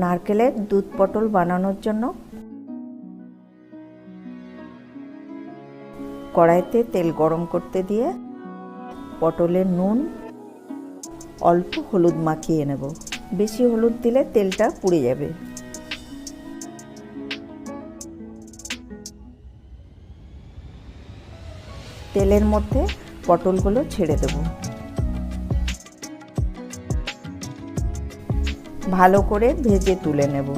নারকেলের দুধ পটল বানানোর জন্য কড়াইতে তেল গরম করতে দিয়ে পটলে নুন অল্প হলুদ মাখিয়ে নেব। বেশি হলুদ দিলে তেলটা পুড়ে যাবে। তেলের মধ্যে পটলগুলো ছেড়ে দেব। ভালো করে ভেজে তুলে নেব।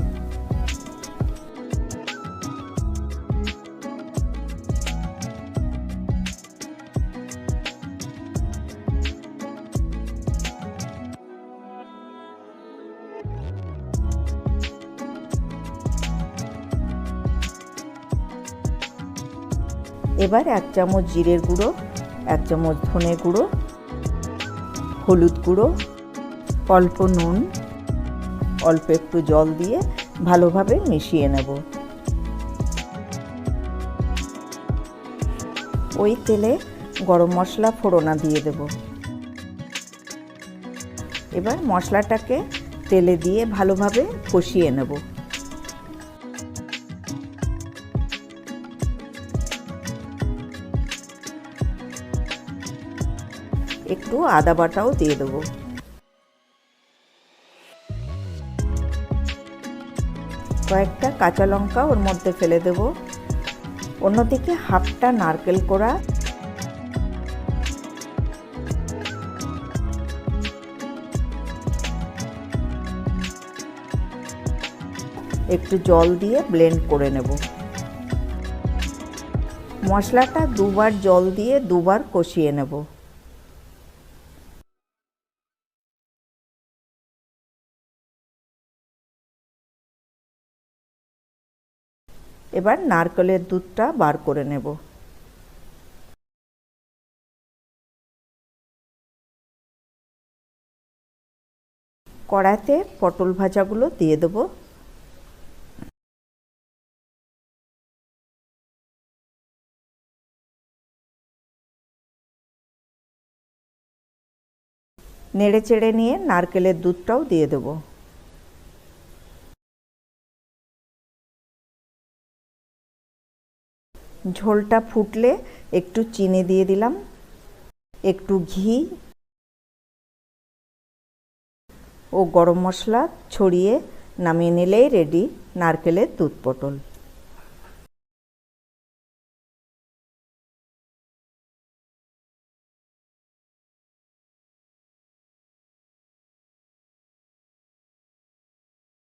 এবার 1 চামচ জিরের গুঁড়ো, 1 চামচ ধনে গুঁড়ো, হলুদ গুঁড়ো, অল্প নুন, অল্প একটু জল দিয়ে ভালোভাবে মিশিয়ে নেব। ওই তেলে গরম মশলা ফোড়না দিয়ে দেব। এবার মশলাটাকে তেলে দিয়ে ভালোভাবে কষিয়ে নেব। একটু আদা বাটাও দিয়ে দেবো। কয়েকটা কাঁচা লঙ্কা ওর মধ্যে ফেলে দেব। অন্যদিকে হাফটা নারকেল কোড়া, একটু জল দিয়ে ব্লেন্ড করে নেব। মশলাটা দুবার জল দিয়ে দুবার কষিয়ে নেব। এবার নারকেলের দুধটা বার করে নেব। কড়াইতে পটল ভাজাগুলো দিয়ে দেব। নেড়ে চেড়ে নিয়ে নারকেলের দুধটাও দিয়ে দেব। ঝোলটা ফুটলে একটু চিনি দিয়ে দিলাম, একটু ঘি ও গরম মশলা ছড়িয়ে নামিয়ে নিলেই রেডি নারকেলের দুধ পটল।